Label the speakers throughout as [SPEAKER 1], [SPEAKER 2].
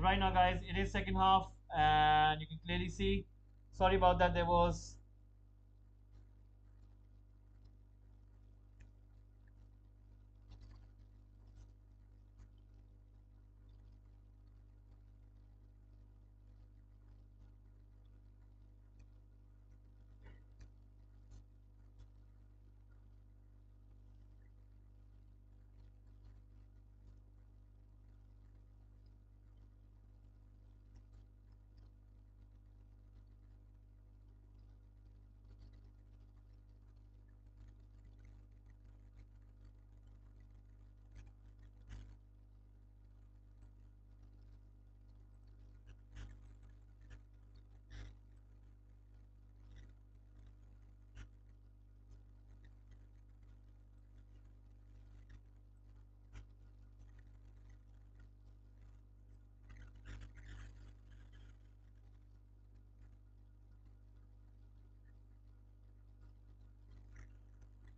[SPEAKER 1] right now, guys, it is second half, and you can clearly see. Sorry about that. There was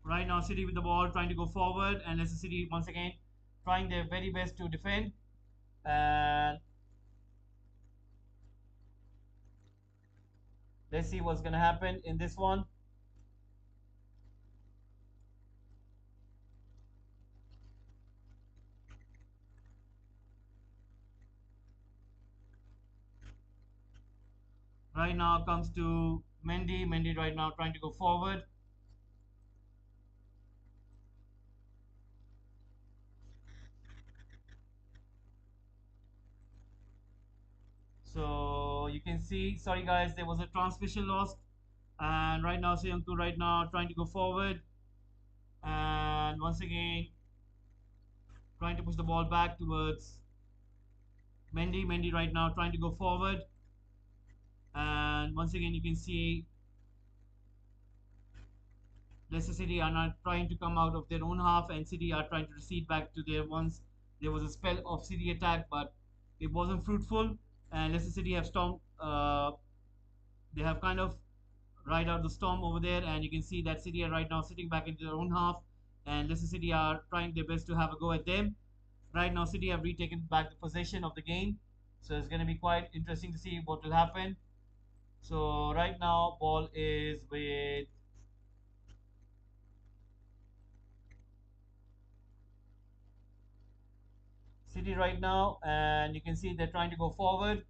[SPEAKER 1] right now City with the ball, trying to go forward, and Leicester City once again trying their very best to defend. And let's see what's gonna happen in this one. Right now comes to Mendy. Mendy right now trying to go forward. So you can see, sorry guys, there was a transmission lost. And right now Soyuncu right now trying to go forward. And once again trying to push the ball back towards Mendy. Mendy right now trying to go forward. And once again you can see Leicester City are not trying to come out of their own half, and City are trying to recede back to their once. There was a spell of City attack, but it wasn't fruitful. And Leicester City have stormed. They have kind of ride out the storm over there, and you can see that City are right now sitting back into their own half, and Leicester City are trying their best to have a go at them. Right now, City have retaken back the possession of the game, so it's going to be quite interesting to see what will happen. So right now, ball is with City right now, and you can see they're trying to go forward.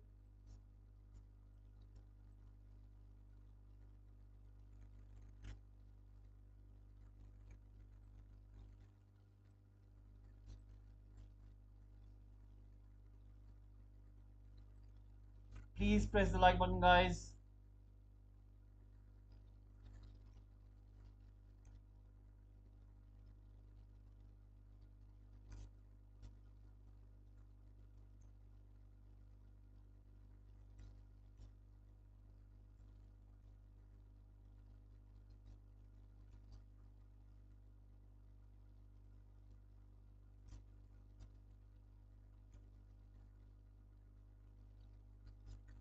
[SPEAKER 1] Please press the like button, guys.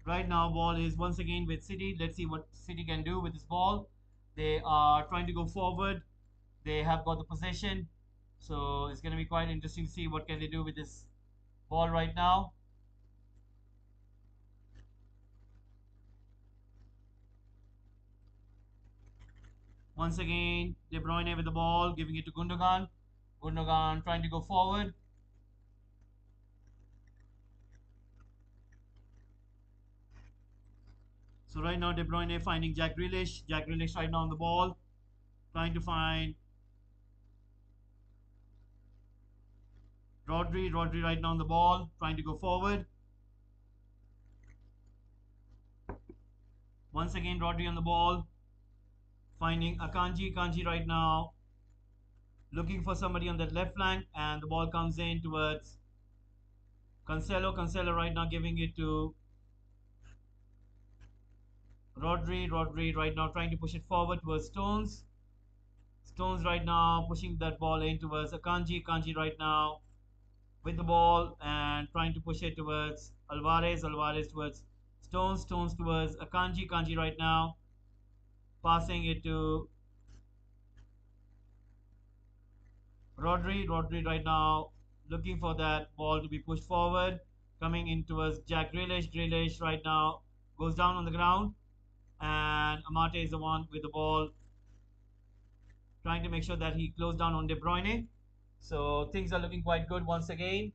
[SPEAKER 1] Right now, ball is once again with City. Let's see what City can do with this ball. They are trying to go forward. They have got the possession, so it's going to be quite interesting to see what can they do with this ball right now. Once again, De Bruyne with the ball, giving it to Gundogan. Gundogan trying to go forward. So right now, De Bruyne finding Jack Grealish. Jack Grealish right now on the ball, trying to find Rodri. Rodri right now on the ball, trying to go forward. Once again, Rodri on the ball, finding Akanji. Akanji right now looking for somebody on that left flank, and the ball comes in towards Cancelo. Cancelo right now giving it to Rodri. Rodri right now trying to push it forward towards Stones. Stones right now pushing that ball in towards Akanji. Akanji right now with the ball and trying to push it towards Alvarez. Alvarez towards Stones. Stones towards Akanji. Akanji right now passing it to Rodri. Rodri right now looking for that ball to be pushed forward. coming in towards Jack Grealish. Grealish right now goes down on the ground, and Amate is the one with the ball, trying to make sure that he closed down on De Bruyne. So things are looking quite good once again.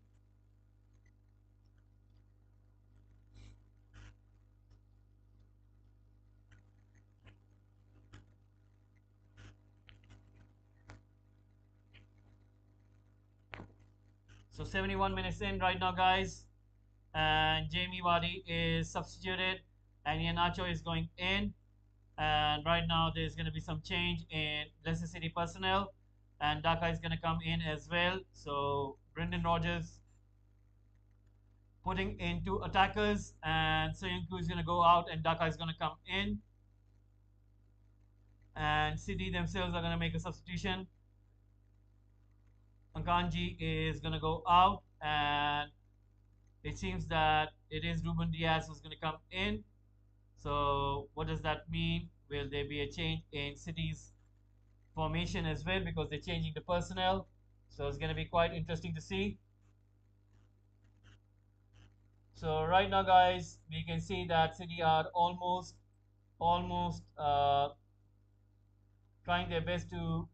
[SPEAKER 1] So 71 minutes in right now, guys, and Jamie Vardy is substituted, and Iheanacho is going in. And right now, there's going to be some change in Leicester City personnel, and Daka is going to come in as well. So Brendan Rodgers putting in two attackers, and Soyuncu is going to go out, and Daka is going to come in. And City themselves are going to make a substitution. Akanji is going to go out, and it seems that it is Ruben Diaz who's going to come in. So what does that mean? Will there be a change in City's formation as well, because they're changing the personnel? So it's going to be quite interesting to see. So right now, guys, we can see that City are almost trying their best to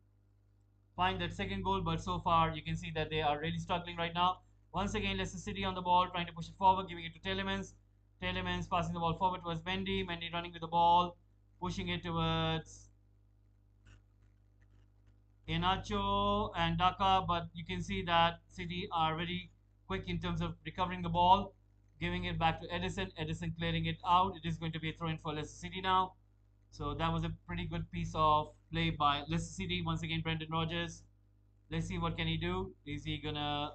[SPEAKER 1] find that second goal, but so far you can see that they are really struggling right now. Once again, Leicester City on the ball, trying to push it forward, giving it to Telemans. Telemans passing the ball forward towards Mendy. Mendy running with the ball, pushing it towards Iheanacho and Daka, but you can see that City are very quick in terms of recovering the ball, giving it back to Edison. Edison clearing it out. It is going to be a throw in for Leicester City now. So that was a pretty good piece of play by Leicester City. Once again, Brendan Rodgers. Let's see what can he do. Is he gonna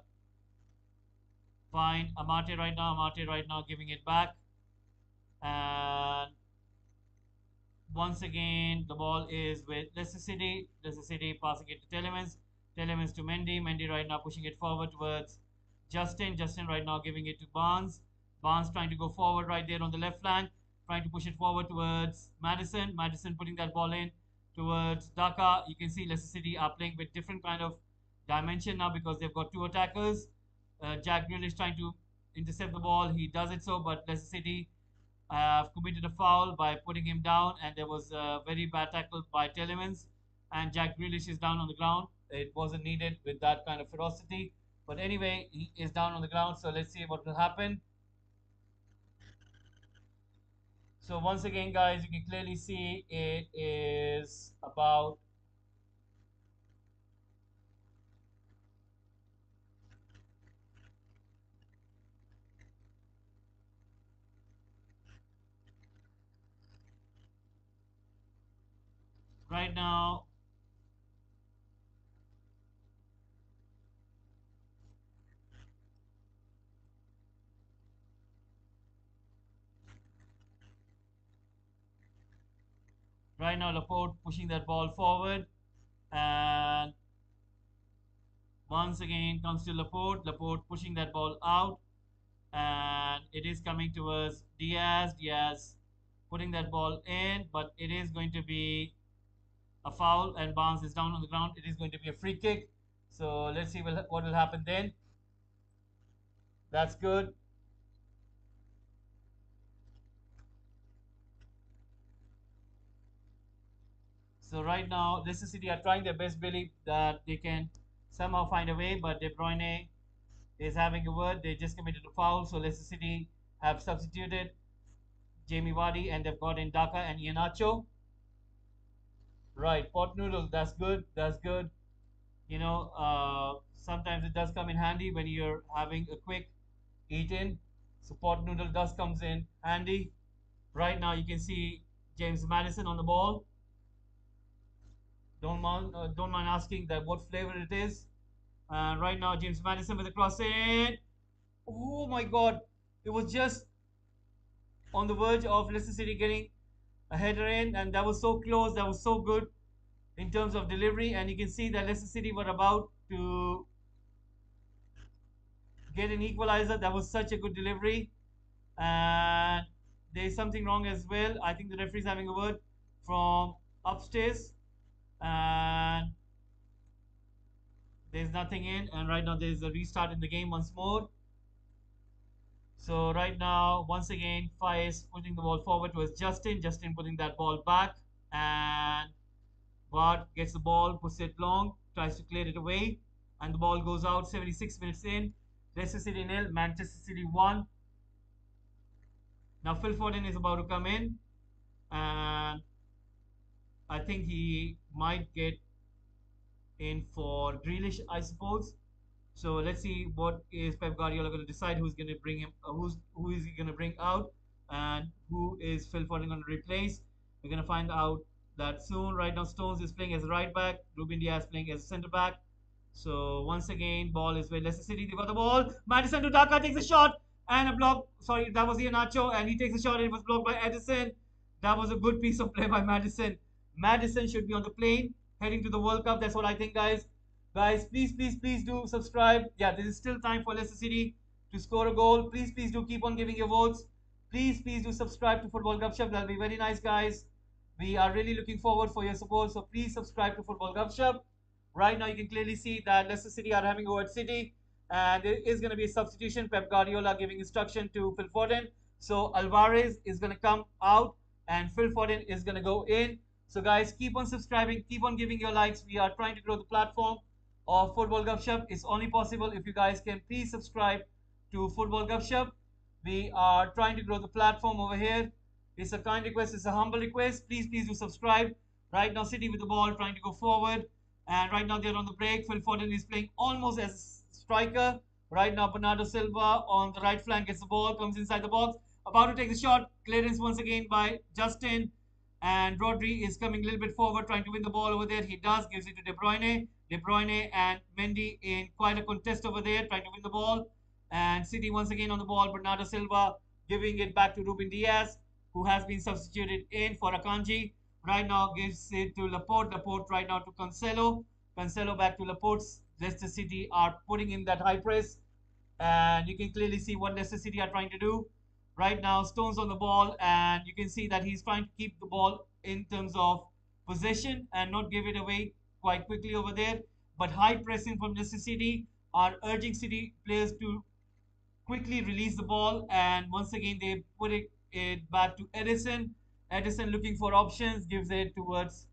[SPEAKER 1] find Amate right now? Amate right now giving it back, and once again, the ball is with Leicester City. Leicester City passing it to Telemans. Telemans to Mendy. Mendy right now pushing it forward towards Justin. Justin right now giving it to Barnes. Barnes trying to go forward right there on the left flank. Trying to push it forward towards Madison. Madison putting that ball in towards Daka. You can see Leicester City are playing with different kind of dimension now, because they've got two attackers. Jack Grealish trying to intercept the ball. He does it so, but Leicester City have committed a foul by putting him down, and there was a very bad tackle by Telemans, and Jack Grealish is down on the ground. It wasn't needed with that kind of ferocity, but anyway, he is down on the ground. So let's see what will happen. So once again, guys, you can clearly see it is about right now. Right now, Laporte pushing that ball forward, and once again comes to Laporte. Laporte pushing that ball out, and it is coming towards Diaz. Diaz putting that ball in, but it is going to be a foul, and Barnes is down on the ground. It is going to be a free kick. So let's see what will happen then. That's good. So right now, Leicester City are trying their best, believe that they can somehow find a way, but De Bruyne is having a word. They just committed a foul, so Leicester City have substituted Jamie Vardy, and they've got in Daka and Iheanacho. Right, pot noodles. That's good. That's good. Sometimes it does come in handy when you're having a quick eat in. So pot noodle does comes in handy. Right now you can see James Madison on the ball. Don't mind asking that what flavor it is. And right now James Madison with a cross in. Oh my God! It was just on the verge of Leicester City getting a header in, and that was so close. That was so good in terms of delivery, and you can see that Leicester City were about to get an equalizer. That was such a good delivery, and there's something wrong as well. I think the referee's having a word from upstairs, and there's nothing in. And right now there's a restart in the game once more. So right now, once again, Faiz putting the ball forward towards Justin. Justin putting that ball back, and Bart gets the ball, puts it long, tries to clear it away, and the ball goes out. 76 minutes in, Leicester City nil, Manchester City 1. Now Phil Foden is about to come in, and I think he might get in for Grealish, I suppose. So let's see what is Pep Guardiola going to decide. Who's going to bring him? Who is he going to bring out, and who is Phil Foden going to replace? We're going to find out that soon. Right now, Stones is playing as a right back. Ruben Diaz playing as a centre back. So once again, ball is with Leicester City. They got the ball. Madison to Daka takes a shot and a block. Sorry, that was Iheanacho, and he takes a shot and it was blocked by Edison. That was a good piece of play by Madison. Madison should be on the plane heading to the World Cup. That's what I think, guys. Guys, please, please, please do subscribe. Yeah, there is still time for Leicester City to score a goal. Please, please do keep on giving your votes. Please, please do subscribe to Football Gupshup. That'll be very nice, guys. We are really looking forward for your support. So please subscribe to Football Gupshup. Right now, you can clearly see that Leicester City are having over at City, and there is going to be a substitution. Pep Guardiola giving instruction to Phil Foden. So Alvarez is going to come out, and Phil Foden is going to go in. So guys, keep on subscribing, keep on giving your likes. We are trying to grow the platform of Football Gupshup. It's only possible if you guys can please subscribe to Football Gupshup. We are trying to grow the platform over here. It's a kind request, it's a humble request. Please, please do subscribe. Right now, City with the ball, trying to go forward. And right now, they're on the break. Phil Foden is playing almost as a striker. Right now, Bernardo Silva on the right flank gets the ball, comes inside the box. About to take the shot. Clearance once again by Justin. And Rodri is coming a little bit forward, trying to win the ball over there. He does, gives it to De Bruyne. De Bruyne and Mendy in quite a contest over there, trying to win the ball. And City once again on the ball. Bernardo Silva giving it back to Ruben Diaz, who has been substituted in for Akanji. Right now gives it to Laporte. Laporte right now to Cancelo. Cancelo back to Laporte. Leicester City are putting in that high press. And you can clearly see what Leicester City are trying to do. Right now, Stones on the ball, and you can see that he's trying to keep the ball in terms of possession and not give it away quite quickly over there. But high pressing from Leicester City are urging City players to quickly release the ball, and once again they put it back to Edison. Edison looking for options, gives it towards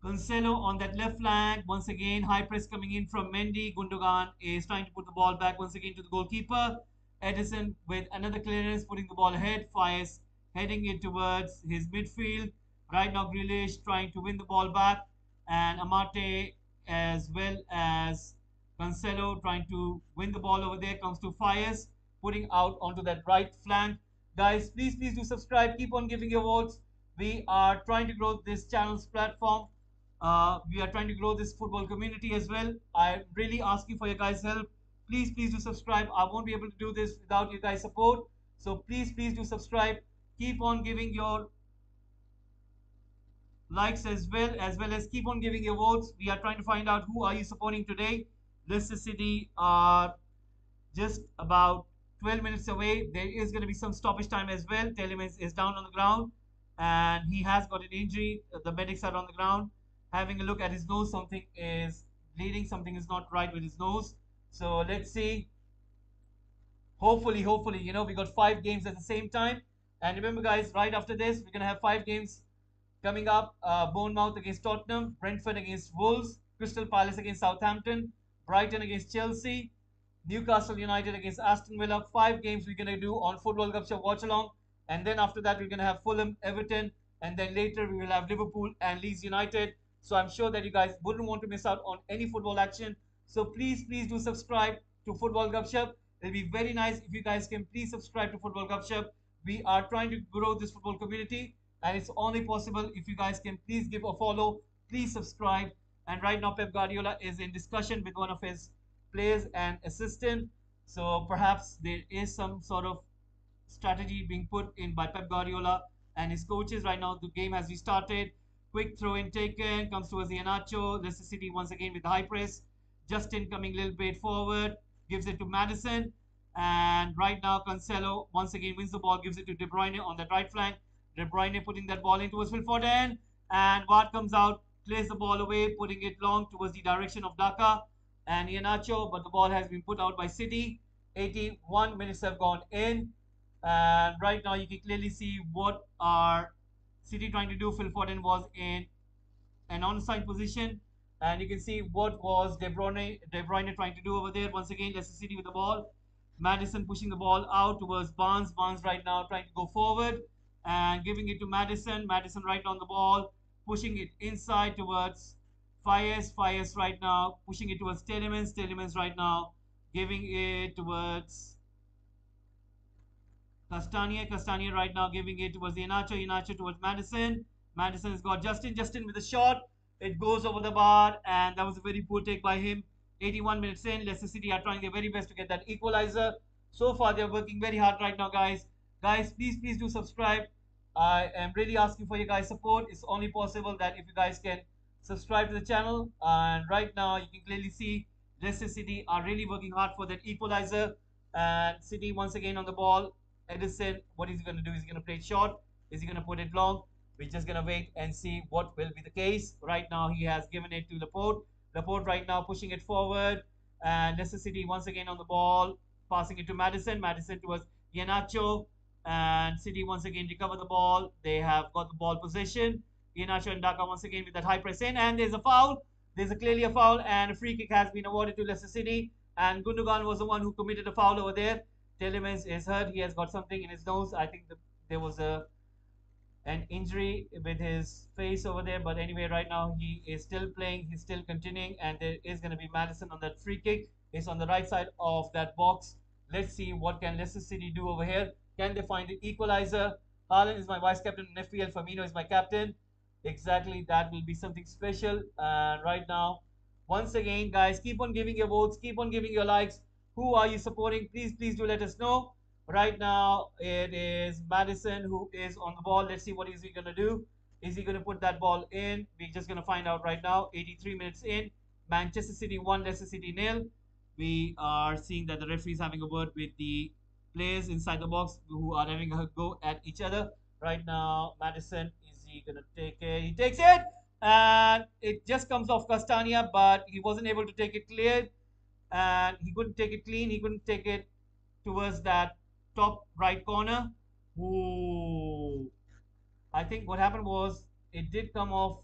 [SPEAKER 1] Cancelo on that left flank. Once again, high press coming in from Mendy. Gundogan is trying to put the ball back once again to the goalkeeper. Edison with another clearance, putting the ball ahead. Fires heading it towards his midfield. Right now, Grealish trying to win the ball back. And Amate as well as Cancelo trying to win the ball over there. Comes to Fires, putting out onto that right flank. Guys, please, please do subscribe. Keep on giving your votes. We are trying to grow this channel's platform. We are trying to grow this football community as well. I'm really asking for your guys' help. Please, please do subscribe. I won't be able to do this without you guys' support. So please, please do subscribe. Keep on giving your likes as well as keep on giving your votes. We are trying to find out who are you supporting today. Leicester City are just about 12 minutes away. There is going to be some stoppage time as well. Telemans is down on the ground and he has got an injury. The medics are on the ground having a look at his nose. Something is bleeding, something is not right with his nose. So let's see. Hopefully, we got 5 games at the same time. And remember, guys, right after this, we're going to have 5 games coming up. Bournemouth against Tottenham, Brentford against Wolves, Crystal Palace against Southampton, Brighton against Chelsea, Newcastle United against Aston Villa. 5 games we're going to do on Football Gupshup Watch Along. And then after that, we're going to have Fulham, Everton, and then later we will have Liverpool and Leeds United. So I'm sure that you guys wouldn't want to miss out on any football action. So please, please do subscribe to Football Gupshup. It'll be very nice if you guys can please subscribe to Football Gupshup. We are trying to grow this football community, and it's only possible if you guys can please give a follow, please subscribe. And right now, Pep Guardiola is in discussion with one of his players and assistant. So perhaps there is some sort of strategy being put in by Pep Guardiola and his coaches. Right now, the game has restarted. Quick throw in taken, comes towards Iheanacho. Leicester City once again with the high press. Justin coming a little bit forward, gives it to Madison. And right now, Cancelo once again wins the ball, gives it to De Bruyne on the right flank. De Bruyne putting that ball in towards Phil Foden. And Ward comes out, clears the ball away, putting it long towards the direction of Daka and Iheanacho. But the ball has been put out by City. 81 minutes have gone in, and right now you can clearly see what our City trying to do. Phil Foden was in an onside position, and you can see what was De Bruyne trying to do over there. Once again, Leicester City with the ball. Madison pushing the ball out towards Barnes. Barnes right now trying to go forward and giving it to Madison. Madison right on the ball, pushing it inside towards Fires. Fires right now pushing it towards Telemans. Telemans right now giving it towards Castagna. Castagna right now giving it towards Iheanacho. Iheanacho towards Madison. Madison has got Justin. Justin with a shot. It goes over the bar, and that was a very poor take by him. 81 minutes in, Leicester City are trying their very best to get that equalizer. So far, they're working very hard right now, guys. Guys, please do subscribe. I am really asking for your guys' support. It's only possible that if you guys can subscribe to the channel. And right now, you can clearly see Leicester City are really working hard for that equalizer. And City once again on the ball. Edison, what is he going to do? Is he going to play it short? Is he going to put it long? We're just going to wait and see what will be the case. Right now, he has given it to Laporte. Laporte right now pushing it forward. And Leicester City once again on the ball, passing it to Madison. Madison towards Iheanacho. And City once again recover the ball. They have got the ball possession. Iheanacho and Daka once again with that high press in. And there's a foul. There's clearly a foul. And a free kick has been awarded to Leicester City. And Gundogan was the one who committed a foul over there. Telemans is hurt. He has got something in his nose. I think there was an injury with his face over there. But anyway, right now he is still playing. He's still continuing. And there is going to be Madison on that free kick. It's on the right side of that box. Let's see what can Leicester City do over here. Can they find an equalizer? Haaland is my vice captain in FPL. Firmino is my captain. Exactly. That will be something special. And right now, once again, guys, keep on giving your votes. Keep on giving your likes. Who are you supporting? Please do let us know. Right now, it is Madison who is on the ball. Let's see what is he going to do. Is he going to put that ball in? We're just going to find out right now. 83 minutes in. Manchester City 1, Leicester City 0. We are seeing that the referee is having a word with the players inside the box who are having a go at each other. Right now, Madison, is he going to take it? He takes it. And it just comes off Castagna, but he wasn't able to take it clear. And he couldn't take it clean. He couldn't take it towards that top right corner. Ooh. I think what happened was it did come off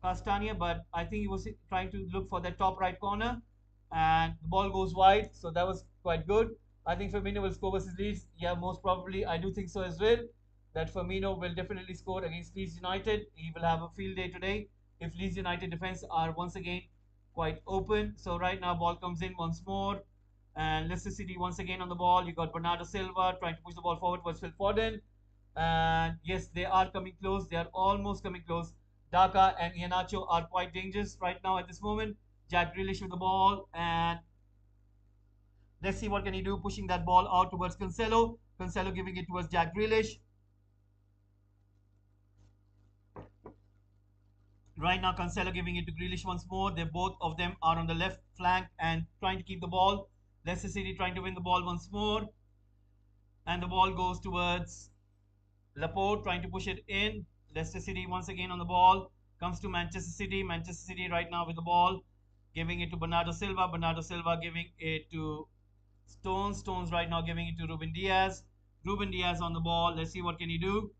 [SPEAKER 1] Castagna, but I think he was trying to look for the top right corner, and the ball goes wide. So that was quite good. I think Firmino will score versus Leeds. Yeah, most probably. I do think so as well. That Firmino will definitely score against Leeds United. He will have a field day today if Leeds United defense are once again quite open. So right now, ball comes in once more. And Leicester City once again on the ball. You got Bernardo Silva trying to push the ball forward towards Phil Foden. And yes, they are coming close. They are almost coming close. Daka and Iheanacho are quite dangerous right now at this moment. Jack Grealish with the ball, and let's see what can he do, pushing that ball out towards Cancelo. Cancelo giving it towards Jack Grealish. Right now, Cancelo giving it to Grealish once more. They both of them are on the left flank and trying to keep the ball. Leicester City trying to win the ball once more, and the ball goes towards Laporte trying to push it in. Leicester City once again on the ball. Comes to Manchester City. Manchester City right now with the ball. Giving it to Bernardo Silva. Bernardo Silva giving it to Stones. Stones right now giving it to Ruben Diaz. Ruben Diaz on the ball. Let's see what can he do.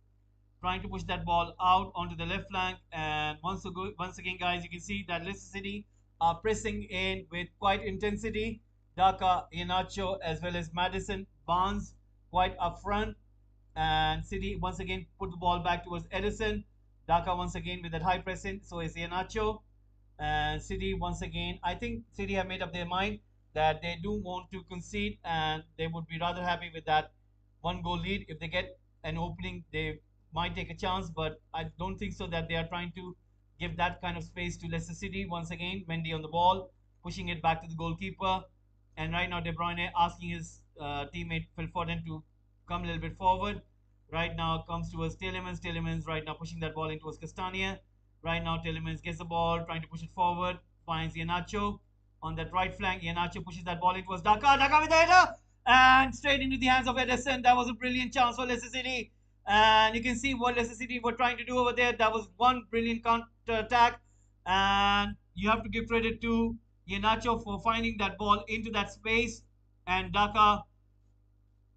[SPEAKER 1] Trying to push that ball out onto the left flank. And once again, guys, you can see that Leicester City are pressing in with quite intensity. Daka, Iheanacho, as well as Madison, Barnes quite up front. And City once again put the ball back towards Edison. Daka once again with that high pressing. So is Iheanacho. And City once again, I think City have made up their mind that they do want to concede, and they would be rather happy with that one goal lead. If they get an opening, they might take a chance, but I don't think so that they are trying to give that kind of space to Leicester City. Once again, Mendy on the ball, pushing it back to the goalkeeper. And right now, De Bruyne asking his teammate Phil Foden to come a little bit forward. Right now comes towards Telemans. Telemans right now pushing that ball in towards Castagna. Right now Telemans gets the ball, trying to push it forward. Finds Iheanacho on that right flank. Iheanacho pushes that ball in towards Daka. Daka with the header. And straight into the hands of Edison. That was a brilliant chance for Leicester City. And you can see what Leicester City were trying to do over there. That was one brilliant counter attack. And you have to give credit to Iheanacho for finding that ball into that space. And Daka,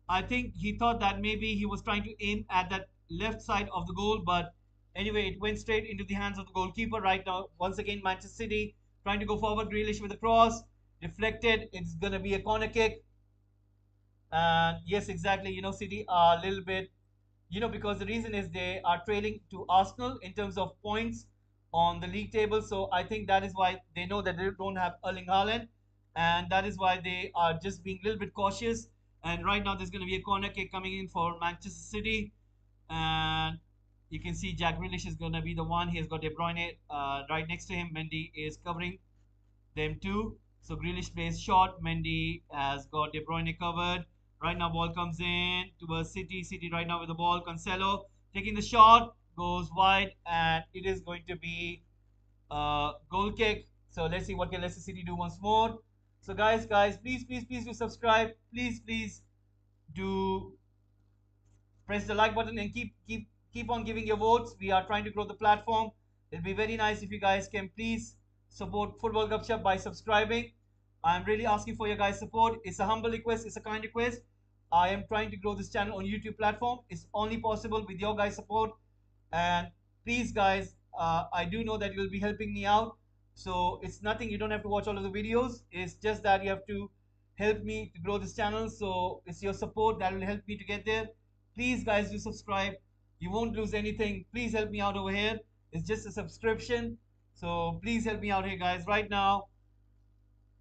[SPEAKER 1] I think he thought that maybe he was trying to aim at that left side of the goal, but anyway, it went straight into the hands of the goalkeeper. Right now, once again, Manchester City trying to go forward. Grealish with a cross, deflected. It's gonna be a corner kick. And yes, exactly. City are a little bit, because the reason is they are trailing to Arsenal in terms of points on the league table. So I think that is why they know that they don't have Erling Haaland, and that is why they are just being a little bit cautious. And right now, there's going to be a corner kick coming in for Manchester City, and you can see Jack Grealish is going to be the one. He has got De Bruyne right next to him. Mendy is covering them too. So Grealish plays short. Mendy has got De Bruyne covered. Right now, ball comes in towards City. City right now with the ball. Cancelo taking the shot, goes wide, and it is going to be a goal kick. So let's see what can Leicester City do once more. So guys, please do subscribe. Please do press the like button and keep on giving your votes. We are trying to grow the platform. It'll be very nice if you guys can please support Football Gupshup by subscribing. I'm really asking for your guys' support. It's a humble request, it's a kind request. I am trying to grow this channel on YouTube platform. It's only possible with your guys' support. And please, guys, I do know that you'll be helping me out. So it's nothing, you don't have to watch all of the videos. It's just that you have to help me to grow this channel. So it's your support that will help me to get there. Please, guys, do subscribe. You won't lose anything. Please help me out over here. It's just a subscription. So please help me out here, guys. Right now,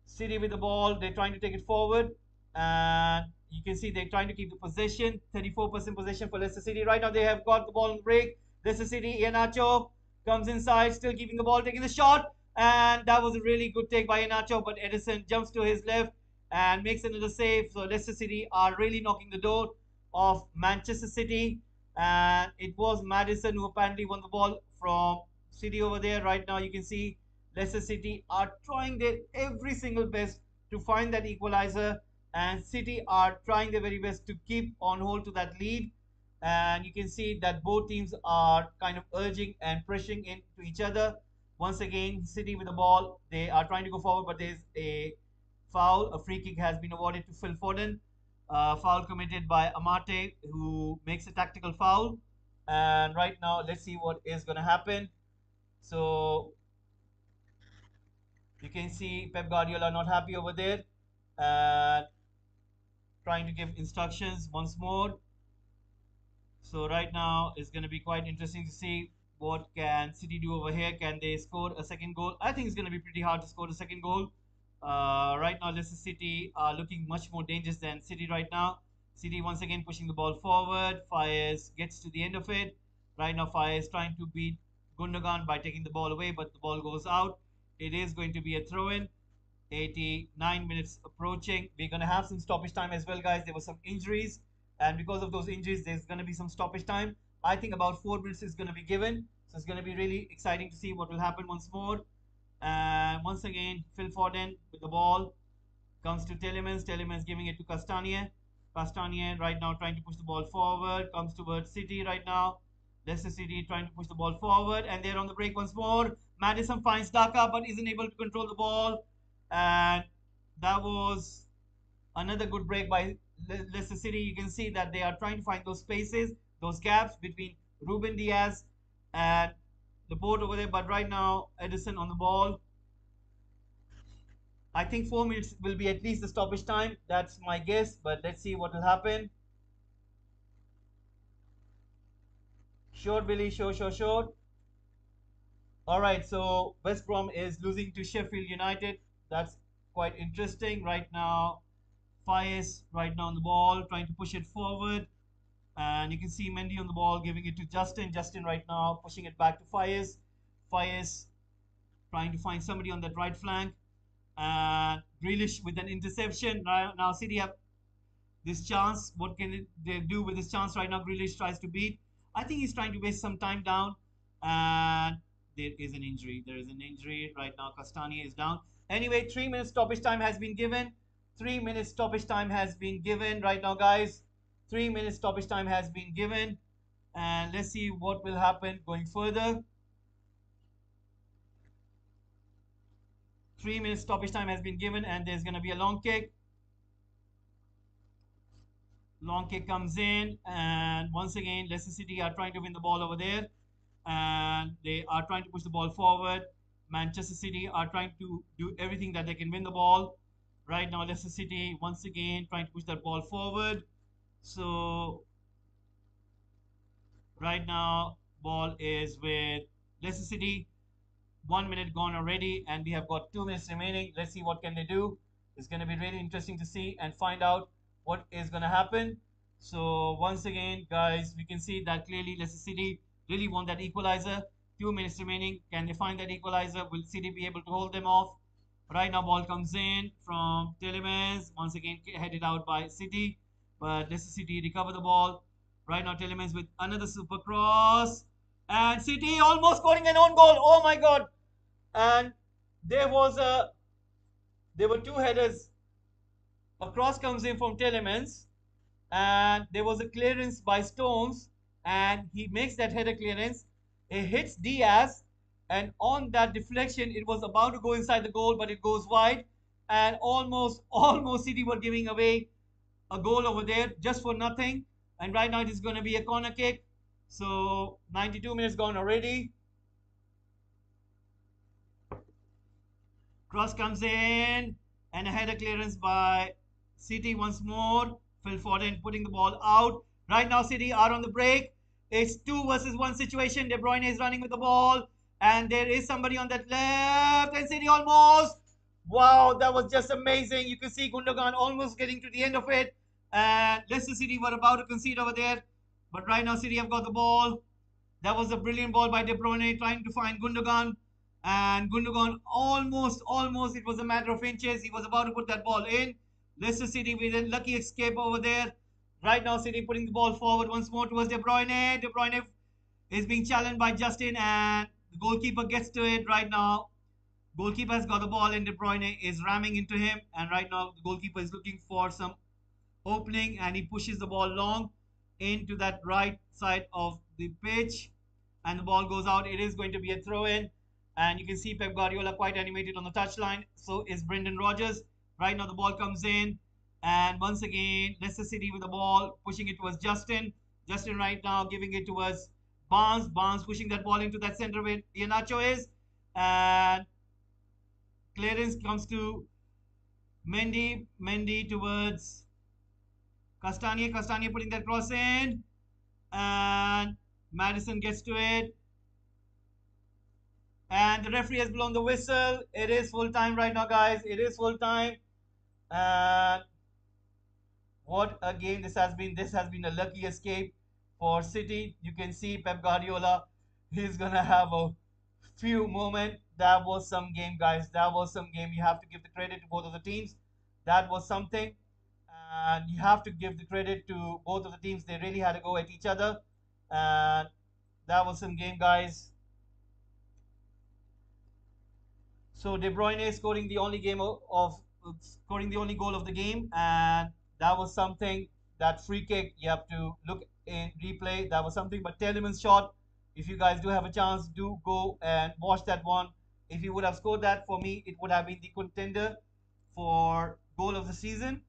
[SPEAKER 1] City with the ball. They're trying to take it forward. And you can see they're trying to keep the possession. 34% possession for Leicester City. Right now, they have got the ball on break. Leicester City, Iheanacho comes inside, still keeping the ball, taking the shot. And that was a really good take by Iheanacho. But Edison jumps to his left and makes another save. So Leicester City are really knocking the door of Manchester City. And it was Madison who apparently won the ball from City over there. Right now, you can see Leicester City are trying their every single best to find that equalizer, and City are trying their very best to keep on hold to that lead. And you can see that both teams are kind of urging and pressing into each other. Once again, City with the ball, they are trying to go forward, but there's a foul. A free kick has been awarded to Phil Foden. Foul committed by Amate, who makes a tactical foul. And right now, let's see what is going to happen. So you can see Pep Guardiola not happy over there and trying to give instructions once more. So right now it's going to be quite interesting to see what can City do over here. Can they score a second goal? I think it's going to be pretty hard to score a second goal. Right now, Leicester City are looking much more dangerous than City right now. City once again pushing the ball forward. Fires gets to the end of it. Right now, Fires trying to beat Gundogan by taking the ball away, but the ball goes out. It is going to be a throw-in. 89 minutes approaching. We're going to have some stoppage time as well, guys. There were some injuries, and because of those injuries, there's going to be some stoppage time. I think about 4 minutes is going to be given. So it's going to be really exciting to see what will happen once more. And once again, Phil Foden with the ball comes to Telemans. Telemans giving it to Castagne. Castagne right now trying to push the ball forward. Comes towards City right now. Leicester City trying to push the ball forward. And they're on the break once more. Madison finds Daka but isn't able to control the ball. And that was another good break by Leicester City. You can see that they are trying to find those spaces, those gaps between Ruben Diaz and the board over there. But right now, Edison on the ball. I think 4 minutes will be at least the stoppage time. That's my guess, but let's see what will happen. Short, Billy, short. All right, so West Brom is losing to Sheffield United. That's quite interesting. Right now, Faiz right now on the ball, trying to push it forward. And you can see Mendy on the ball, giving it to Justin. Justin right now pushing it back to Faiz. Faiz trying to find somebody on that right flank. And Grealish with an interception. Now City have this chance. What can they do with this chance right now? Grealish tries to beat. I think he's trying to waste some time down. And there is an injury. There is an injury right now. Castagne is down. Anyway, 3 minutes stoppage time has been given. 3 minutes stoppage time has been given right now, guys. 3 minutes stoppage time has been given. And let's see what will happen going further. 3 minutes stoppage time has been given, and there's going to be a long kick. Long kick comes in, and once again, Leicester City are trying to win the ball over there, and they are trying to push the ball forward. Manchester City are trying to do everything that they can win the ball. Right now, Leicester City once again trying to push that ball forward. So right now, ball is with Leicester City. 1 minute gone already, and we have got 2 minutes remaining. Let's see what can they do. It's going to be really interesting to see and find out what is going to happen. So once again, guys, we can see that clearly Leicester City really want that equalizer. 2 minutes remaining. Can they find that equalizer? Will City be able to hold them off? Right now, ball comes in from Telemans. Once again, headed out by City, but Leicester City recover the ball. Right now, Telemans with another super cross, and City almost scoring an own goal. Oh my God! And there was a there were two headers. A cross comes in from Telemans, and there was a clearance by Stones, and he makes that header clearance. It hits Diaz, and on that deflection, it was about to go inside the goal, but it goes wide, and almost City were giving away a goal over there just for nothing. And right now, it is going to be a corner kick. So 92 minutes gone already. Cross comes in, and a header clearance by City once more. Phil Foden putting the ball out. Right now, City are on the break. It's 2 versus 1 situation. De Bruyne is running with the ball, and there is somebody on that left, and City almost. Wow, that was just amazing. You can see Gundogan almost getting to the end of it, and Leicester City were about to concede over there, but right now City have got the ball. That was a brilliant ball by De Bruyne trying to find Gundogan. And Gundogan almost, it was a matter of inches. He was about to put that ball in. Leicester City with a lucky escape over there. Right now, City putting the ball forward once more towards De Bruyne. De Bruyne is being challenged by Justin, and the goalkeeper gets to it right now. Goalkeeper has got the ball, and De Bruyne is ramming into him. And right now, the goalkeeper is looking for some opening, and he pushes the ball long into that right side of the pitch, and the ball goes out. It is going to be a throw in, and you can see Pep Guardiola quite animated on the touchline. So is Brendan Rodgers. Right now the ball comes in, and once again Leicester City with the ball, pushing it towards Justin. Justin right now giving it towards Barnes. Barnes pushing that ball into that center where Iheanacho is, and clearance comes to Mendy. Mendy towards Castagna. Castagna putting that cross in, and Madison gets to it. And the referee has blown the whistle. It is full time right now, guys. It is full time. And what a game this has been. This has been a lucky escape for City. You can see Pep Guardiola. He's going to have a few moments. That was some game, guys. That was some game. You have to give the credit to both of the teams. That was something. And you have to give the credit to both of the teams. They really had to go at each other. And that was some game, guys. So De Bruyne scoring the only game of scoring the only goal of the game, and that was something. That free kick, you have to look in replay. That was something. But Telemans shot. If you guys do have a chance, do go and watch that one. If he would have scored that, for me, it would have been the contender for goal of the season.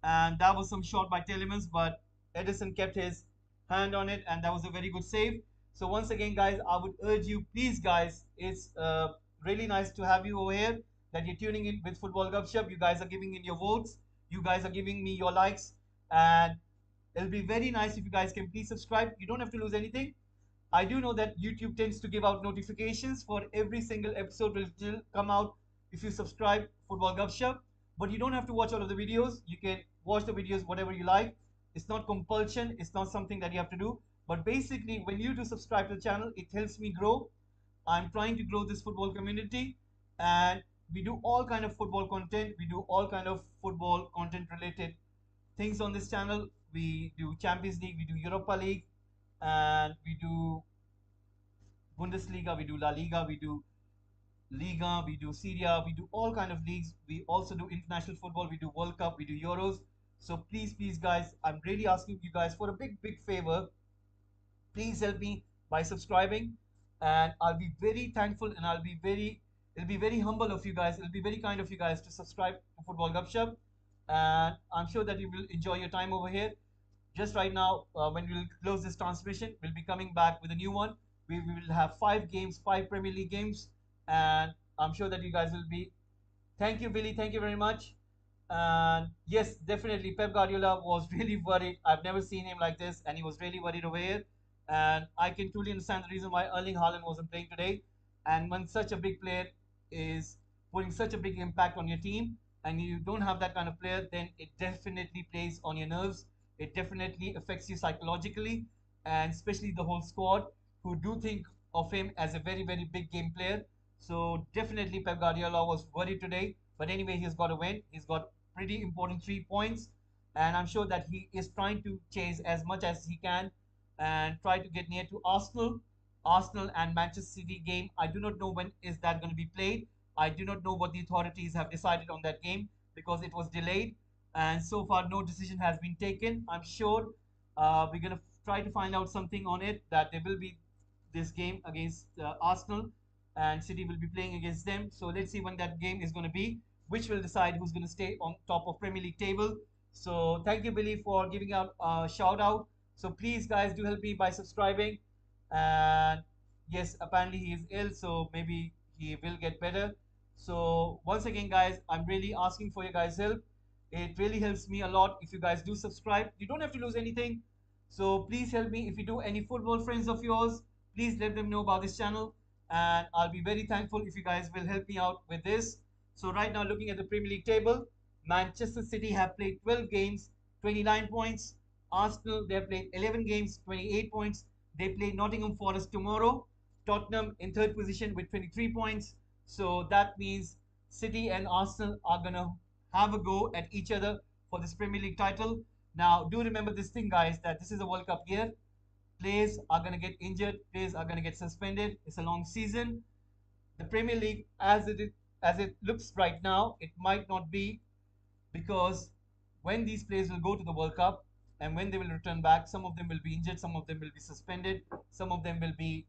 [SPEAKER 1] And that was some shot by Telemans, but Edison kept his hand on it, and that was a very good save. So once again, guys, I would urge you, please, guys, it's really nice to have you over here, that you're tuning in with Football Gupshup. You guys are giving in your votes. You guys are giving me your likes, and it'll be very nice if you guys can please subscribe. You don't have to lose anything. I do know that YouTube tends to give out notifications for every single episode will still come out if you subscribe Football Gupshup. But you don't have to watch all of the videos. You can watch the videos whatever you like. It's not compulsion. It's not something that you have to do. But basically, when you do subscribe to the channel, it helps me grow. I'm trying to grow this football community, and we do all kind of football content. We do all kind of football content related things on this channel. We do Champions League, we do Europa League, and we do Bundesliga, we do La Liga, we do Liga, we do Serie A, we do all kind of leagues. We also do international football, we do World Cup, we do Euros. So please, guys, I'm really asking you guys for a big favor. Please help me by subscribing, and I'll be very thankful, and I'll be very It'll be very humble of you guys. It'll be very kind of you guys to subscribe to Football Gupshup. And I'm sure that you will enjoy your time over here. Just right now, when we'll close this transmission, we'll be coming back with a new one. We will have 5 games, 5 Premier League games, and I'm sure that you guys will be. Thank you, Billy. Thank you very much. And yes, definitely, Pep Guardiola was really worried. I've never seen him like this, and he was really worried over here. And I can truly understand the reason why Erling Haaland wasn't playing today. And when such a big player is putting such a big impact on your team, and you don't have that kind of player, then it definitely plays on your nerves. It definitely affects you psychologically, and especially the whole squad who do think of him as a very, very big game player. So definitely Pep Guardiola was worried today. But anyway, he's got a win. He's got pretty important 3 points. And I'm sure that he is trying to chase as much as he can and try to get near to Arsenal. Arsenal and Manchester City game. I do not know when is that going to be played. I do not know what the authorities have decided on that game because it was delayed. And so far, no decision has been taken. I'm sure we're going to try to find out something on it that there will be this game against Arsenal and City will be playing against them. So let's see when that game is going to be, which will decide who's going to stay on top of Premier League table. So thank you, Billy, for giving out a shout out. So please, guys, do help me by subscribing. And yes, apparently he is ill, so maybe he will get better. So once again, guys, I'm really asking for your guys' help. It really helps me a lot if you guys do subscribe. You don't have to lose anything. So please help me. If you do any football friends of yours, please let them know about this channel. And I'll be very thankful if you guys will help me out with this. So right now, looking at the Premier League table, Manchester City have played 12 games, 29 points. Arsenal, they have played 11 games, 28 points. They play Nottingham Forest tomorrow. Tottenham in third position with 23 points. So that means City and Arsenal are going to have a go at each other for this Premier League title. Now, do remember this thing, guys, that this is a World Cup year. Players are going to get injured. Players are going to get suspended. It's a long season. The Premier League, as it looks right now, it might not be because when these players will go to the World Cup and when they will return back, some of them will be injured, some of them will be suspended, some of them will be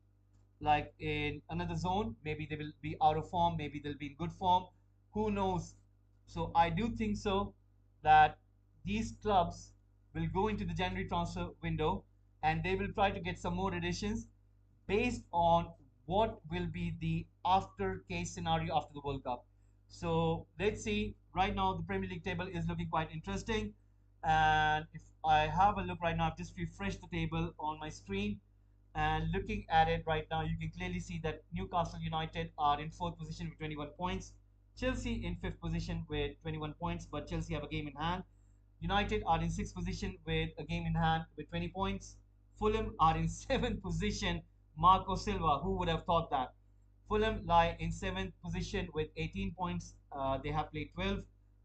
[SPEAKER 1] like in another zone. Maybe they will be out of form, maybe they'll be in good form. Who knows? So I do think so that these clubs will go into the January transfer window and they will try to get some more additions based on what will be the after case scenario after the World Cup. So let's see. Right now, the Premier League table is looking quite interesting. And if I have a look right now, I've just refreshed the table on my screen. And looking at it right now, you can clearly see that Newcastle United are in fourth position with 21 points. Chelsea in fifth position with 21 points, but Chelsea have a game in hand. United are in sixth position with a game in hand with 20 points. Fulham are in seventh position. Marco Silva, who would have thought that? Fulham lie in seventh position with 18 points. They have played 12.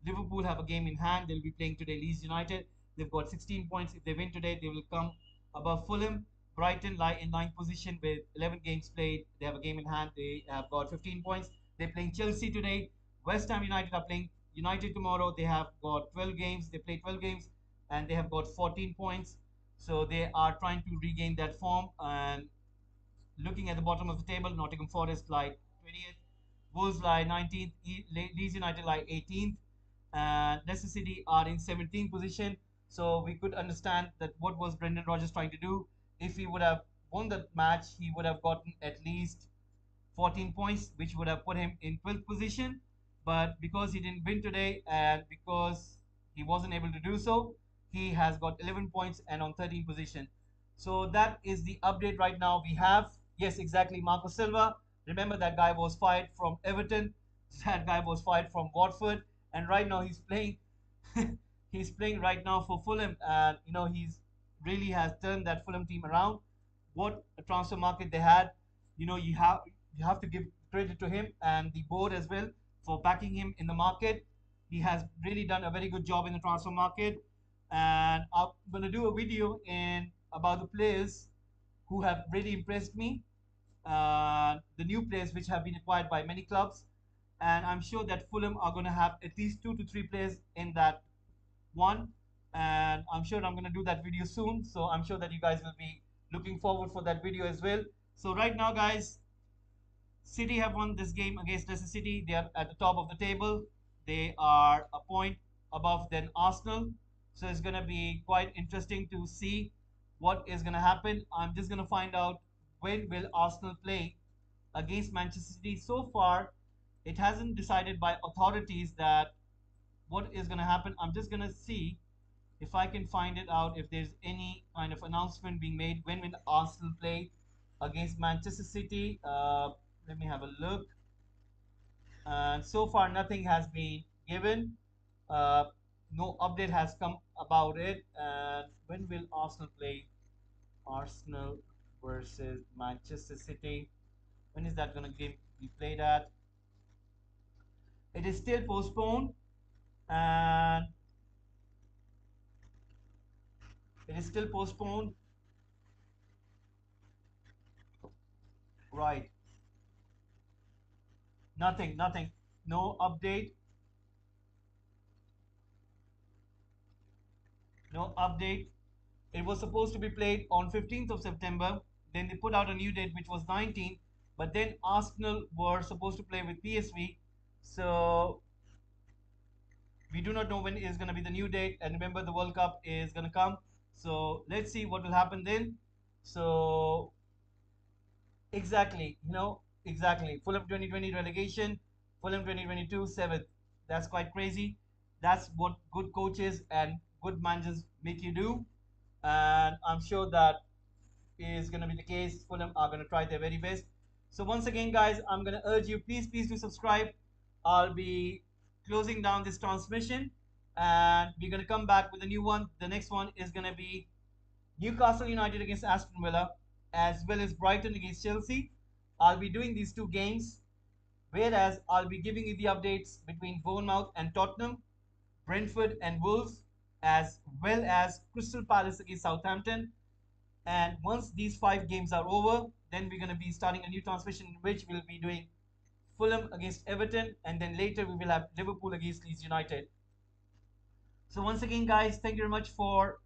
[SPEAKER 1] Liverpool have a game in hand. They'll be playing today Leeds United. They've got 16 points. If they win today, they will come above Fulham. Brighton lie in ninth position with 11 games played. They have a game in hand. They have got 15 points. They're playing Chelsea today. West Ham United are playing United tomorrow. They have got 12 games. They played 12 games and they have got 14 points. So they are trying to regain that form. And looking at the bottom of the table, Nottingham Forest lie 20th, Wolves lie 19th, Leeds United lie 18th, and Leicester City are in 17th position. So we could understand that what was Brendan Rodgers trying to do. If he would have won the match, he would have gotten at least 14 points, which would have put him in 12th position. But because he didn't win today and because he wasn't able to do so, he has got 11 points and on 13th position. So that is the update right now we have. Yes, exactly. Marco Silva. Remember that guy was fired from Everton. That guy was fired from Watford, and right now he's playing. He's playing right now for Fulham, and he's really has turned that Fulham team around. What a transfer market they had. You have to give credit to him and the board as well for backing him in the market. He has really done a very good job in the transfer market, and I'm gonna do a video in about the players who have really impressed me, the new players which have been acquired by many clubs, and I'm sure that Fulham are gonna have at least 2 to 3 players in that one, and I'm sure I'm gonna do that video soon. So I'm sure that you guys will be looking forward for that video as well. So right now, guys, City have won this game against Leicester City. They are at the top of the table. They are a point above than Arsenal. So it's going to be quite interesting to see what is going to happen. I'm just going to find out when will Arsenal play against Manchester City. So far, it hasn't decided by authorities that what is going to happen. I'm just going to see if I can find it out if there's any kind of announcement being made when will Arsenal play against Manchester City. Let me have a look. And so far, nothing has been given. Uh, no update has come about it. And when will Arsenal play? Arsenal versus Manchester City. When is that going to be played at? It is still postponed, and it is still postponed. Right. Nothing, nothing. No update. No update. It was supposed to be played on 15th of September. Then they put out a new date, which was 19th. But then Arsenal were supposed to play with PSV. So we do not know when is going to be the new date. And remember, the World Cup is going to come. So let's see what will happen then. So exactly, exactly. Fulham 2020 relegation, Fulham 2022 seventh. That's quite crazy. That's what good coaches and good managers make you do. And I'm sure that is going to be the case. Fulham are going to try their very best. So once again, guys, I'm going to urge you, please do subscribe. I'll be closing down this transmission, and we're going to come back with a new one. The next one is going to be Newcastle United against Aston Villa, as well as Brighton against Chelsea. I'll be doing these two games, whereas I'll be giving you the updates between Bournemouth and Tottenham, Brentford and Wolves, as well as Crystal Palace against Southampton. And once these 5 games are over, then we're going to be starting a new transmission in which we'll be doing Fulham against Everton, and then later we will have Liverpool against Leeds United. So once again, guys, thank you very much for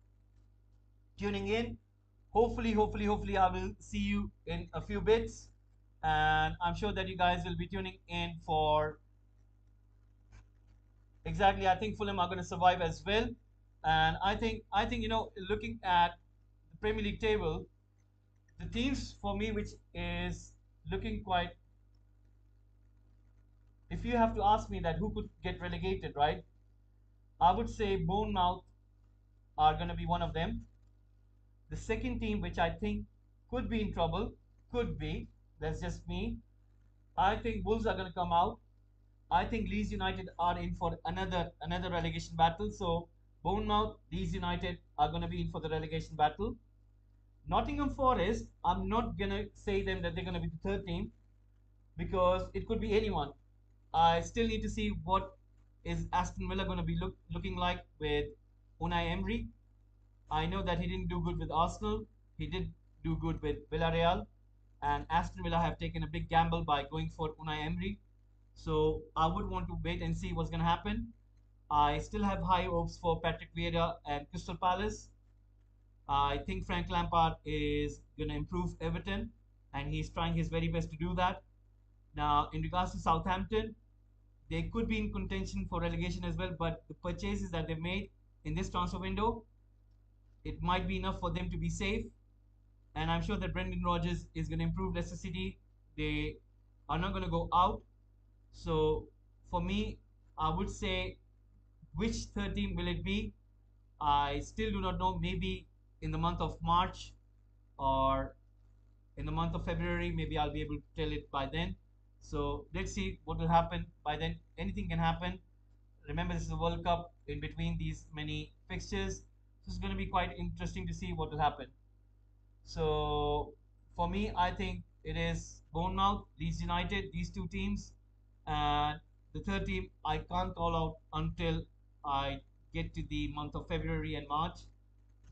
[SPEAKER 1] tuning in. Hopefully, I will see you in a few bits, and I'm sure that you guys will be tuning in for exactly. I think Fulham are going to survive as well, and I think looking at the Premier League table, the teams for me which is looking quite. If you have to ask me that who could get relegated, right? I would say Bournemouth are going to be one of them. The second team, which I think could be in trouble, could be, that's just me. I think Wolves are going to come out. I think Leeds United are in for another relegation battle. So Bournemouth, Leeds United are going to be in for the relegation battle. Nottingham Forest, I'm not going to say them that they're going to be the third team because it could be anyone. I still need to see what is Aston Villa going to be looking like with Unai Emery. I know that he didn't do good with Arsenal. He did do good with Villarreal, and Aston Villa have taken a big gamble by going for Unai Emery. So I would want to wait and see what's going to happen. I still have high hopes for Patrick Vieira and Crystal Palace. I think Frank Lampard is going to improve Everton, and he's trying his very best to do that. Now, in regards to Southampton, they could be in contention for relegation as well, but the purchases that they've made in this transfer window, it might be enough for them to be safe. And I'm sure that Brendan Rodgers is going to improve Leicester City. They are not going to go out. So for me, I would say which third team will it be? I still do not know. Maybe in the month of March or in the month of February, maybe I'll be able to tell it by then. So let's see what will happen by then. Anything can happen. Remember, this is a World Cup in between these many fixtures. So it's going to be quite interesting to see what will happen. So for me, I think it is Bournemouth, Leeds United, these two teams. And the third team, I can't call out until I get to the month of February and March.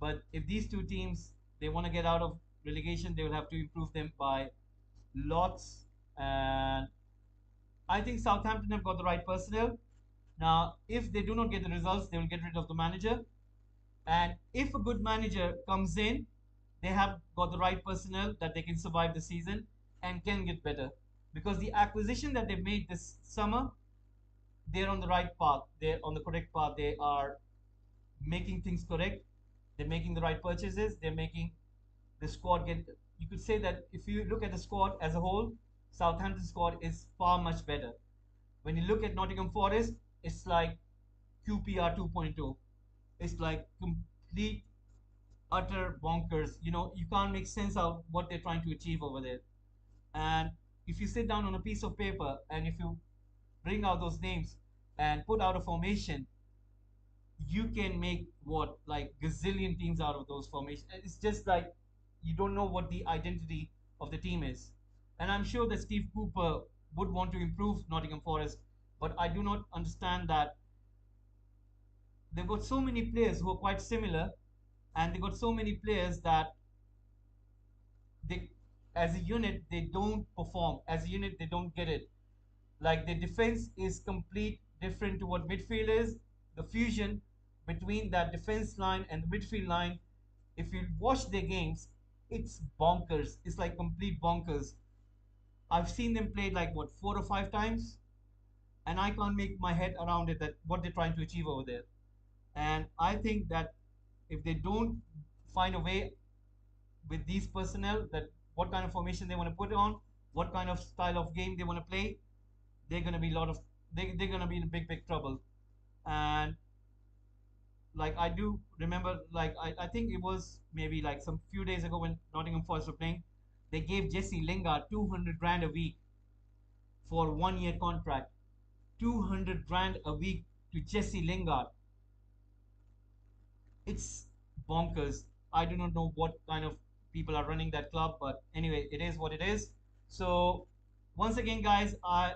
[SPEAKER 1] But if these two teams they want to get out of relegation, they will have to improve them by lots. And I think Southampton have got the right personnel. Now, if they do not get the results, they will get rid of the manager. And if a good manager comes in, they have got the right personnel that they can survive the season and can get better. because the acquisition that they made this summer, they're on the right path. They're on the correct path. They are making things correct. They're making the right purchases. They're making the squad get. You could say that if you look at the squad as a whole, Southampton squad is far much better. When you look at Nottingham Forest, it's like QPR 2.0. It's like complete utter bonkers. You can't make sense of what they're trying to achieve over there. And if you sit down on a piece of paper and if you bring out those names and put out a formation, you can make what like gazillion teams out of those formations. It's just like you don't know what the identity of the team is. And I'm sure that Steve Cooper would want to improve Nottingham Forest, but I do not understand that they've got so many players who are quite similar, and they've got so many players that they, as a unit, they don't perform. As a unit, they don't get it. Like the defense is complete different to what midfield is. The fusion between that defense line and the midfield line, if you watch their games, it's bonkers. It's like complete bonkers. I've seen them play like what 4 or 5 times, and I can't make my head around it that what they're trying to achieve over there. And I think that if they don't find a way with these personnel that what kind of formation they want to put on, what kind of style of game they want to play, they're gonna be a lot of they're gonna be in big trouble. And like I do remember, like I think it was maybe like some few days ago when Nottingham Forest were playing, they gave Jesse Lingard 200 grand a week for 1 year contract. 200 grand a week to Jesse Lingard. It's bonkers. I do not know what kind of people are running that club, but anyway, it is what it is. So once again, guys, I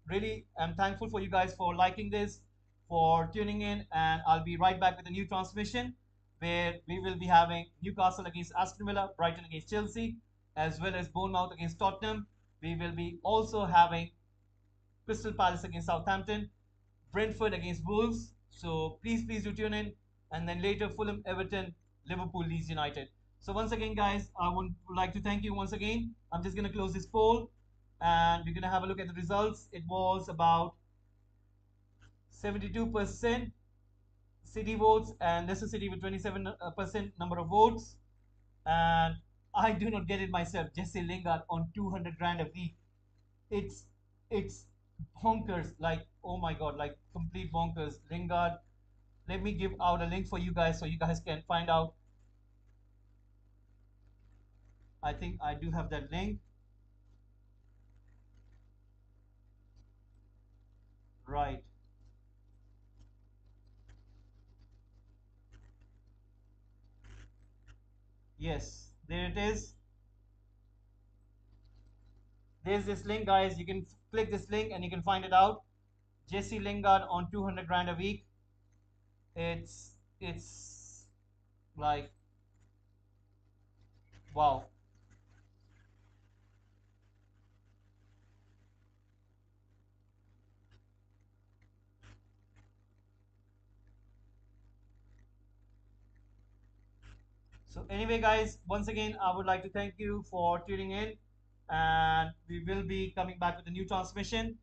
[SPEAKER 1] really am thankful for you guys for liking this, for tuning in, and I'll be right back with a new transmission where we will be having Newcastle against Aston Villa, Brighton against Chelsea, as well as Bournemouth against Tottenham. We will be also having Crystal Palace against Southampton, Brentford against Wolves. So please do tune in. And then later Fulham, Everton, Liverpool, Leeds United. So once again, guys, I would like to thank you once again. I'm just going to close this poll and we're going to have a look at the results. It was about 72% City votes and Leicester City with 27% number of votes. And I do not get it myself. Jesse Lingard on 200 grand a week. It's it's bonkers. Like oh my god, like complete bonkers. Lingard. Let me give out a link for you guys so you guys can find out. I think I do have that link. Right. Yes, there it is. There's this link, guys. You can click this link and you can find it out. Jesse Lingard on 200 grand a week. It's like wow. So anyway, guys, once again, I would like to thank you for tuning in, and we will be coming back with a new transmission.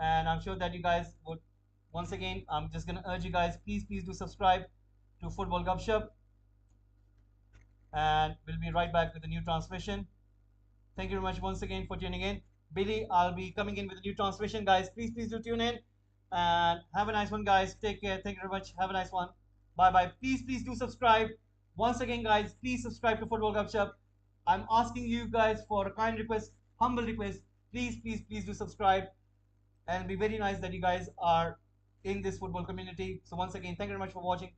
[SPEAKER 1] And I'm sure that you guys would. Once again, I'm just gonna urge you guys, please do subscribe to Football Gupshup, and we'll be right back with a new transmission. Thank you very much once again for tuning in. Billy, I'll be coming in with a new transmission, guys. Please do tune in, and have a nice one, guys. Take care. Thank you very much. Have a nice one. Bye bye. Please do subscribe. Once again, guys, please subscribe to Football Gupshup. I'm asking you guys for a kind request, humble request. Please do subscribe, and be very nice that you guys are in this football community. So once again, thank you very much for watching.